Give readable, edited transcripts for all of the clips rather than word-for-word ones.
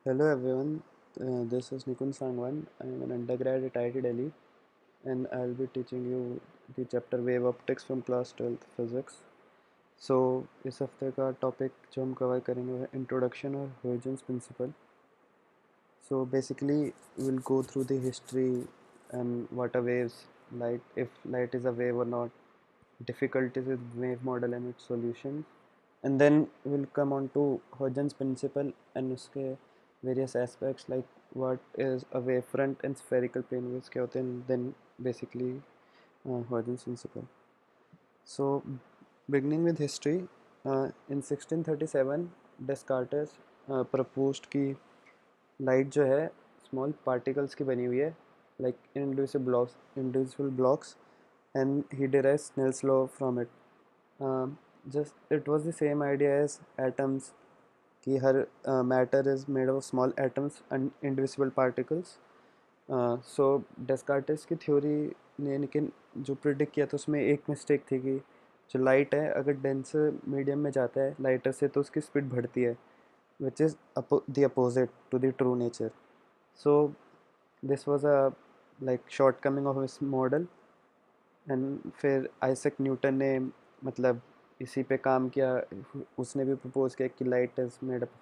Hello everyone, this is Nikun Sangwan. I am an undergrad at IIT Delhi and I'll be teaching you the chapter Wave Optics from class 12th Physics. So इस हफ्ते का topic जो हम cover करेंगे वो है introduction और Huygens principle. So basically we'll go through the history and what are waves, light, if light is a wave or not, difficulties with wave model and its solutions, and then we'll come on to Huygens principle and उसके various aspects like what is a wavefront and spherical plane waves क्या होते हैं, then basically Huygens principle. So beginning with history, in 1637 Descartes proposed कि light जो है small particles की बनी हुई है, like individual blocks, and he derived Snell's law from it. Just it was the same idea as atoms कि हर matter is made of small atoms and individual particles. So Descartes की theory ने लेकिन जो प्रिडिक्ट किया था उसमें एक मिस्टेक थी कि जो लाइट है अगर डेंसर मीडियम में जाता है लाइटर से तो उसकी स्पीड बढ़ती है, which is the opposite to the true nature. So this was a like shortcoming of his model. And फिर आइजैक न्यूटन ने मतलब इसी पे काम किया. उसने भी प्रपोज किया कि light is made up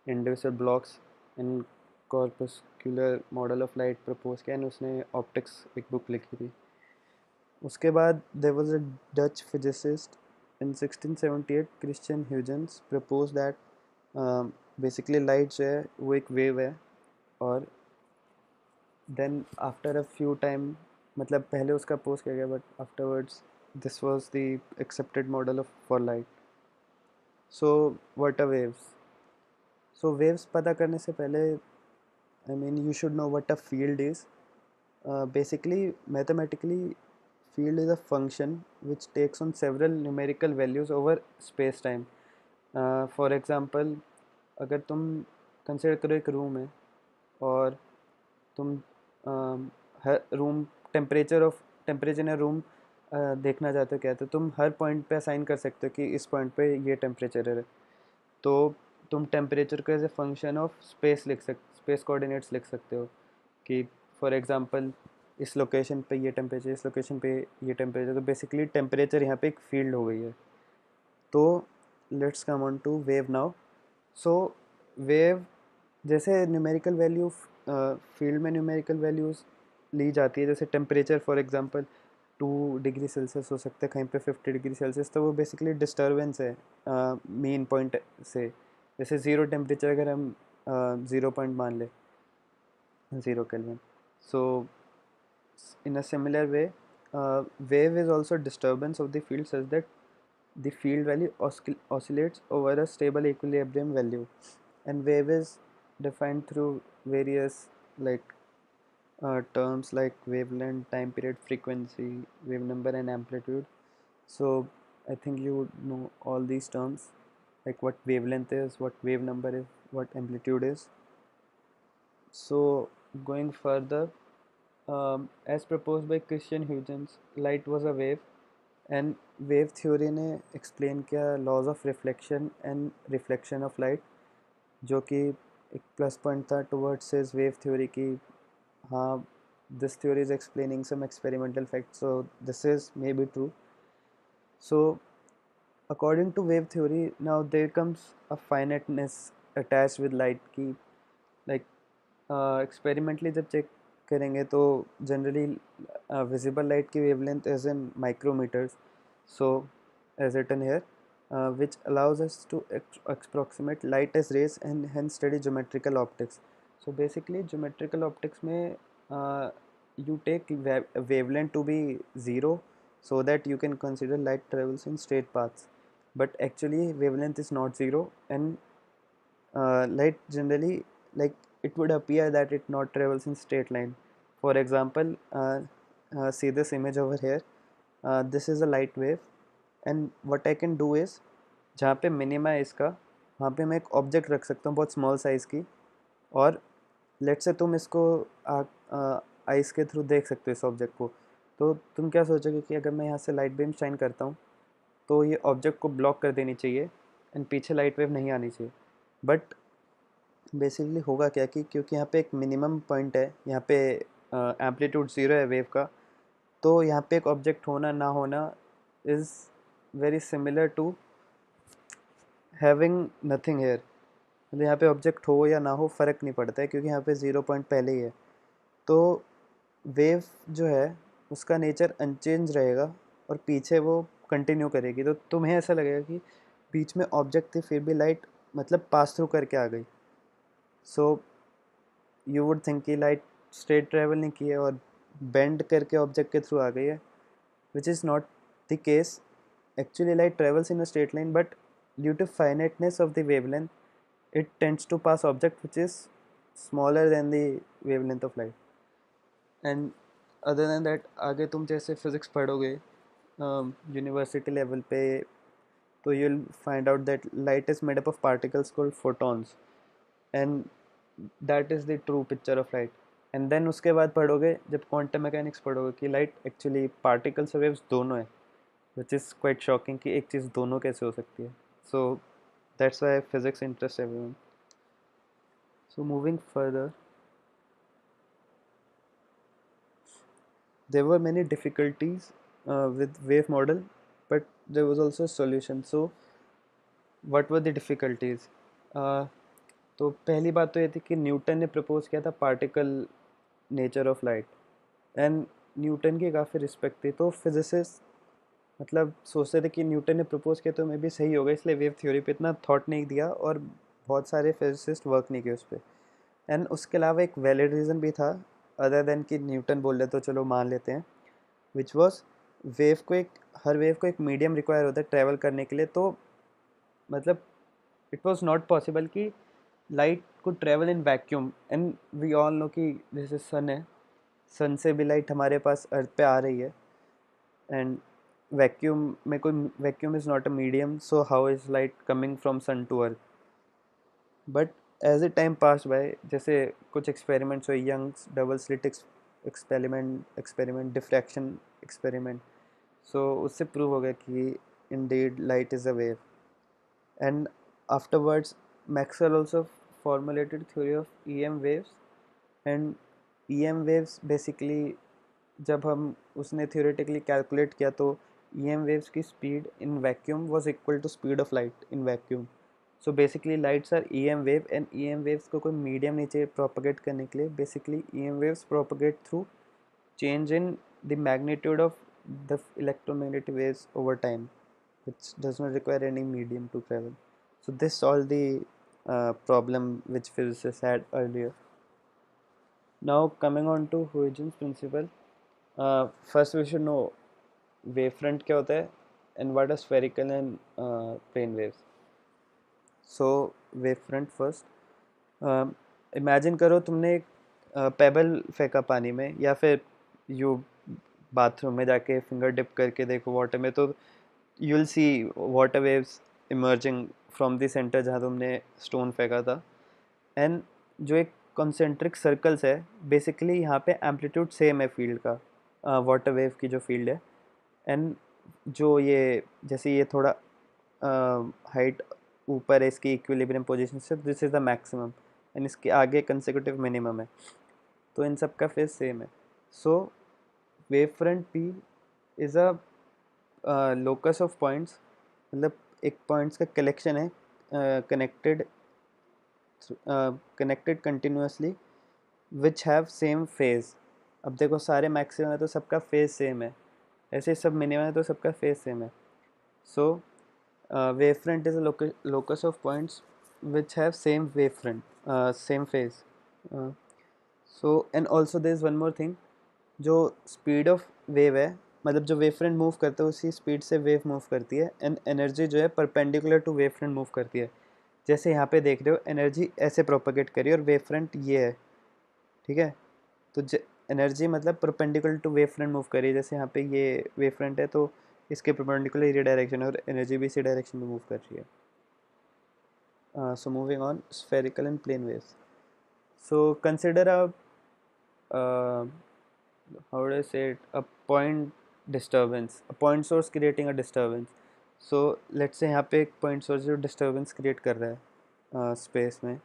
individual blocks and corpuscular model of light propose किया एंड उसने ऑप्टिक्स एक बुक लिखी थी. उसके बाद there was a Dutch physicist in 1678 Christian Huygens propose that basically light जो है वो एक वेव है. और then after a few time मतलब पहले उसका पोज किया गया but afterwards this was the accepted model of for light. So what are waves. So waves पता करने से पहले I mean you should know what a field is. Basically mathematically field is a function which takes on several numerical values over space time. For example, अगर तुम consider करो एक room है और तुम हर रूम टेम्परेचर इन रूम देखना चाहते हो क्या, तो तुम हर पॉइंट पे असाइन कर सकते हो कि इस पॉइंट पे ये टेम्परेचर है. तो तुम टेम्परेचर को as a function of space coordinates लिख सकते हो कि फॉर एग्जांपल इस लोकेशन पे ये टेम्परेचर, इस लोकेशन पे ये टेम्परेचर. तो बेसिकली टेम्परेचर यहाँ पे एक फील्ड हो गई है. तो let's come on to wave now. So wave जैसे न्यूमेरिकल वैल्यू फील्ड में न्यूमेरिकल वैल्यूज ली जाती है, जैसे temperature for example 2 degree Celsius हो सकता है, कहीं पे 50 डिग्री सेल्सियस, तो वो बेसिकली डिस्टर्बेंस है मेन पॉइंट से. जैसे ज़ीरो टेम्परेचर अगर हम 0 पॉइंट मान ले, 0 kelvin. So in a similar way, wave is also disturbance of the field such that the field value oscillates over a stable equilibrium value. And wave is defined through various like terms like wavelength, time period, frequency, wave number, and amplitude. So I think you would know all these terms, like what wavelength is, what wave number is, what amplitude is. So going further, as proposed by Christian Huygens, light was a wave, and wave theory ने explain किया laws of reflection and reflection of light, जो कि एक plus point था towards his wave theory की. हाँ, this theory is explaining some experimental facts, so this is maybe true. So according to wave theory, now there comes a finiteness attached with light की like experimentally जब check करेंगे तो generally visible light की wavelength is in micrometers. So as written here which allows us to approximate light as rays and hence study geometrical optics. So basically geometrical optics में you take wavelength to be zero so that you can consider light travels in straight paths, but actually wavelength is not zero, and light generally, like, it would appear that it not travels in straight line. For example, see this image over here. This is a light wave, and what I can do is जहाँ पे minima है इसका, वहाँ पे मैं एक object रख सकता हूँ बहुत स्मॉल साइज़ की, और लेट से तुम इसको आइस के थ्रू देख सकते हो इस ऑब्जेक्ट को. तो तुम क्या सोचोगे कि अगर मैं यहाँ से लाइट बीम शाइन करता हूँ तो ये ऑब्जेक्ट को ब्लॉक कर देनी चाहिए एंड पीछे लाइट वेव नहीं आनी चाहिए. बट बेसिकली होगा क्या कि क्योंकि यहाँ पे एक मिनिमम पॉइंट है, यहाँ पे एम्पलीट्यूड ज़ीरो है वेव का, तो यहाँ पे एक ऑब्जेक्ट होना ना होना is very similar to having nothing here. मतलब यहाँ पे ऑब्जेक्ट हो या ना हो फ़र्क नहीं पड़ता है, क्योंकि यहाँ पे ज़ीरो पॉइंट पहले ही है। तो वेव जो है उसका नेचर अनचेंज रहेगा और पीछे वो कंटिन्यू करेगी। तो तुम्हें ऐसा लगेगा कि बीच में ऑब्जेक्ट थी फिर भी लाइट मतलब पास थ्रू करके आ गई। सो यू वुड थिंक कि लाइट स्ट्रेट ट्रेवल नहीं की है और बेंड करके ऑब्जेक्ट के थ्रू आ गई है, which is not the case. Actually, light travels in a straight line, but due to finiteness of the wavelength, it tends to pass object which is smaller than the wavelength of light. And other than that, आगे तुम जैसे physics पढ़ोगे university level पे, तो you'll find out that light is made up of particles called photons, and that is the true picture of light. And then उसके बाद पढ़ोगे जब क्वांटम मैकेनिक्स पढ़ोगे कि लाइट एक्चुअली पार्टिकल्स और वेव्स दोनों है, which is quite shocking कि एक चीज़ दोनों कैसे हो सकती है. So that's why physics interests everyone. So moving further, there were many difficulties with wave model, but there was also a solution. So what were the difficulties? तो पहली बात तो ये थी कि न्यूटन ने प्रपोज किया था particle nature of light, and Newton की काफ़ी रिस्पेक्ट थी, तो फिजिसिस्ट मतलब सोचते थे कि न्यूटन ने प्रपोज किया तो मे भी सही होगा, इसलिए वेव थ्योरी पे इतना थॉट नहीं दिया और बहुत सारे फिजिसिस्ट वर्क नहीं किए उस पर। एंड उसके अलावा एक वैलिड रीज़न भी था, अदर देन कि न्यूटन बोल रहे तो चलो मान लेते हैं, विच वॉज वेव को एक हर वेव को एक मीडियम रिक्वायर होता है ट्रैवल करने के लिए। तो मतलब इट वॉज नॉट पॉसिबल कि लाइट को travel in vacuum, and we all know कि जैसे सन है, सन से भी लाइट हमारे पास अर्थ पे आ रही है, एंड वैक्यूम में कोई vacuum is not a medium, so how is light coming from sun to earth. But as a time pass by, जैसे कुछ एक्सपेरिमेंट्स हुए, Young's double slit experiment, diffraction experiment, so उससे प्रूव हो गया कि indeed light is a wave. And afterwards Maxwell also formulated theory of EM waves, and EM waves basically जब हम उसने theoretically calculate किया तो EM waves की speed in vacuum was equal to speed of light in vacuum. So basically lights are EM wave, and EM waves को कोई medium नहीं चाहिए propagate करने के लिए. Basically EM waves propagate through change in the magnitude of the electromagnetic waves over time, which does not require any medium to travel. So this solved the problem which physicists had earlier. Now coming on to Huygens principle, first we should know wavefront क्या होता है and what are spherical and plane waves. So wavefront first, imagine करो तुमने एक payable फेंका पानी में, या फिर यू बाथरूम में जाके फिंगर डिप करके देखो वाटर में, तो you will see water waves emerging from the centre जहाँ तुमने स्टोन फेंका था। एंड जो एक कॉन्सेंट्रिक सर्कल्स है, बेसिकली यहाँ पे एम्पलीट्यूड सेम है फील्ड का, वाटर वेव की जो फील्ड है। एंड जो ये जैसे ये थोड़ा हाइट ऊपर है इसकी इक्विलिब्रियम पोजीशन से, this is the maximum, and इसके आगे कंसेक्यूटिव मिनिमम है, तो इन सब का फेज सेम है। So wave front P is a locus of points, मतलब एक पॉइंट्स का कलेक्शन है connected continuously which have same phase. अब देखो सारे मैक्सिमम है तो सबका फेज सेम है, ऐसे सब मिनिमम है तो सबका फेज सेम है। सो wave front is a locus of points which have same wave front, same phase. uh, so and also there is one more thing, जो स्पीड ऑफ वेव है, मतलब जो वेव फ्रंट मूव करता है उसी speed से wave move करती है, एंड एनर्जी जो है perpendicular to wave front move करती है। जैसे यहाँ पे देख रहे हो एनर्जी ऐसे प्रोपेगेट करी और वेव फ्रंट ये है, ठीक है। तो एनर्जी मतलब perpendicular to wave front move करी है, जैसे यहाँ पे ये वेव फ्रंट है तो इसके परपेंडिकुलर ये डायरेक्शन है और एनर्जी भी इसी डायरेक्शन में मूव कर रही है। So moving on, spherical and plane waves. So consider uh, how do I say it, a point disturbance, a point source creating a disturbance. So let's say यहाँ पे एक point source जो disturbance create कर रहा है space में,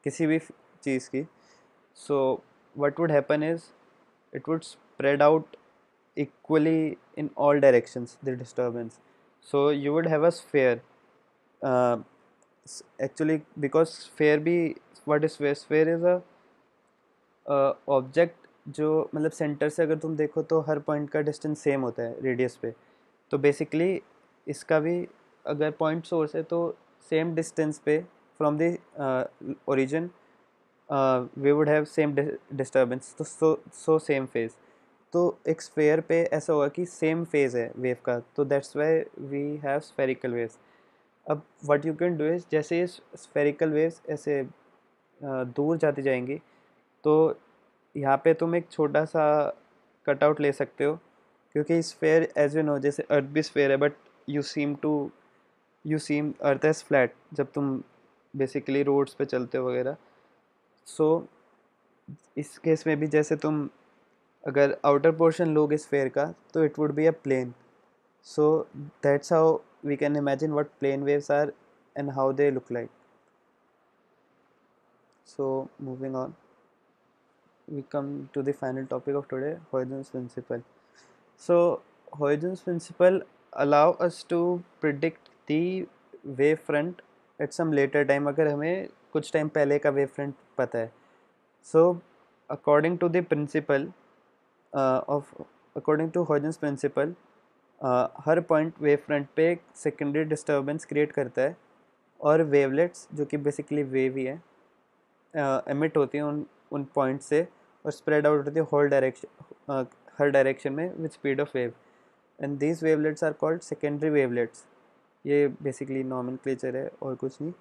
किसी भी चीज़ की, so what would happen is it would spread out equally in all directions, the disturbance. So you would have a sphere, uh, actually, because sphere भी, what is sphere? Sphere is a object जो मतलब centre से अगर तुम देखो तो हर point का distance same होता है रेडियस पे। तो बेसिकली इसका भी अगर पॉइंट सोर्स है तो सेम डिस्टेंस पे from the origin we would have same disturbance, तो सो सेम फेज। तो एक स्फेयर पे ऐसा होगा कि सेम फेज है वेव का, तो that's why we have spherical waves. अब what you can do is, जैसे ये स्फेरिकल वेव्स ऐसे दूर जाती जाएंगी, तो यहाँ पे तुम एक छोटा सा कटआउट ले सकते हो, क्योंकि स्फेयर एज यू नो जैसे अर्थ भी स्फेयर है, but you seem earth as flat जब तुम बेसिकली रोड्स पे चलते हो वगैरह। सो इस केस में भी जैसे तुम अगर आउटर पोर्शन लोगे स्फेयर का तो it would be a plane. So that's how we can imagine what plane waves are and how they look like. So moving on, we come to the final topic of today, Huygens principle. So Huygens principle allow us to predict the wave front at some later time, अगर हमें कुछ time पहले का wave front पता है। So according to the principle according to Huygens principle, her point wave front पे एक secondary disturbance create करता है, और वेवलेट्स जो कि बेसिकली वेव ही है एमिट होती हैं उन पॉइंट से और स्प्रेड आउट होती है होल डायरेक्शन, हर डायरेक्शन में with speed of wave, and these wavelets are called secondary wavelets. ये बेसिकली नॉमेनक्लेचर है और कुछ नहीं।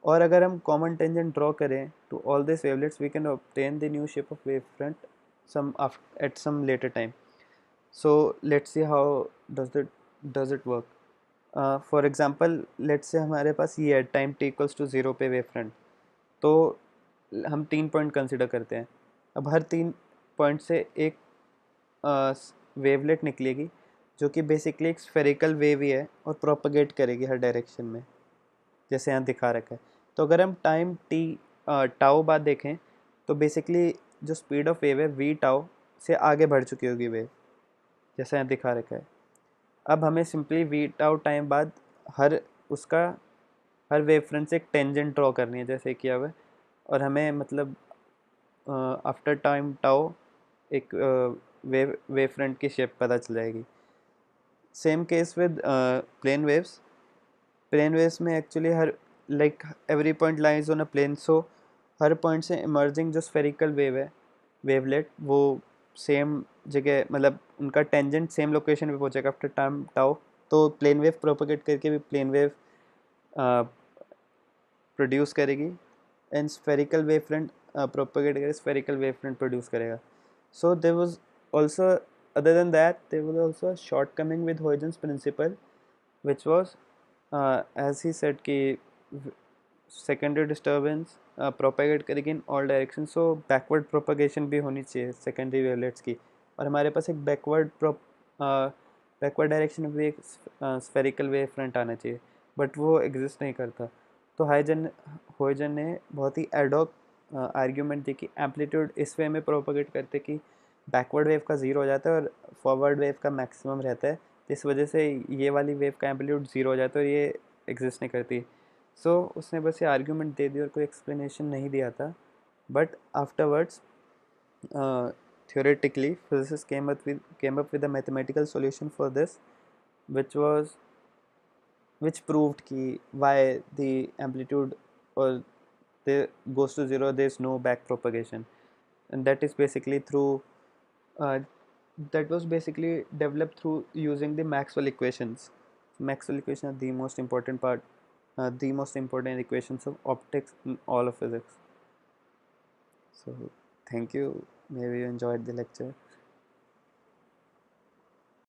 और अगर हम कॉमन टेंजेंट ड्रॉ करें to all this wavelets we can obtain the new shape of wave front some at some later time. So let's see how does it work. For example, let's say हमारे पास ये है time t equals to 0 पे wave front. तो हम 3 point consider करते हैं। अब हर 3 point से एक वेवलेट निकलेगी जो कि बेसिकली एक स्फेरिकल वेव ही है और प्रोपगेट करेगी हर डायरेक्शन में, जैसे यहाँ दिखा रखा है। तो अगर हम टाइम टी टाउ बाद देखें तो बेसिकली जो स्पीड ऑफ वेव है वी टाउ से आगे बढ़ चुकी होगी वेव, जैसे यहाँ दिखा रखा है। अब हमें सिंपली वी टाउ टाइम बाद हर उसका हर वेव फ्रंट से एक टेंजेंट ड्रॉ करनी है जैसे किया हुआ है, और हमें मतलब आफ्टर टाइम टाउ एक वेव फ्रंट की शेप पता चल जाएगी। Same case with plane waves में एक्चुअली हर like every point lies on a plane, so हर पॉइंट से इमर्जिंग जो स्फेरिकल वेव है वेवलेट वो सेम जगह मतलब उनका टेंजेंट सेम लोकेशन पे पहुंचेगा आफ्टर टाइम टाउ। तो प्लेन वेव प्रोपोगेट करके भी प्लेन वेव प्रोड्यूस करेगी, and spherical wave front propagate करके स्फेरिकल वेव फ्रंट प्रोड्यूस करेगा। So there was also, other than that, there was also a shortcoming with Huygens principle, which was as he said कि secondary disturbance propagate करेगी in all directions, so backward propagation भी होनी चाहिए secondary wavelets की, और हमारे पास एक backward direction में भी एक spherical wave front आना चाहिए, but वो exist नहीं करता। तो Huygens ने बहुत ही एडॉक आर्ग्यूमेंट दी कि एम्पलीट्यूड इस वे में प्रोपोगेट करते कि बैकवर्ड वेव का ज़ीरो हो जाता है और फॉरवर्ड वेव का मैक्सिमम रहता है, इस वजह से ये वाली वेव का एम्पलीट्यूड ज़ीरो हो जाता है और ये एग्जिस्ट नहीं करती। सो उसने बस ये आर्ग्यूमेंट दे दी और कोई एक्सप्लेनेशन नहीं दिया था, but afterwards theoretically physicists came up with a mathematical solution for this, which was which proved कि why the amplitude or they goes to zero, there is no back propagation, and that is basically through uh, that was basically developed through using the Maxwell equations. Maxwell equations are the most important part, the most important equations of optics in all of physics. So thank you, maybe you enjoyed the lecture.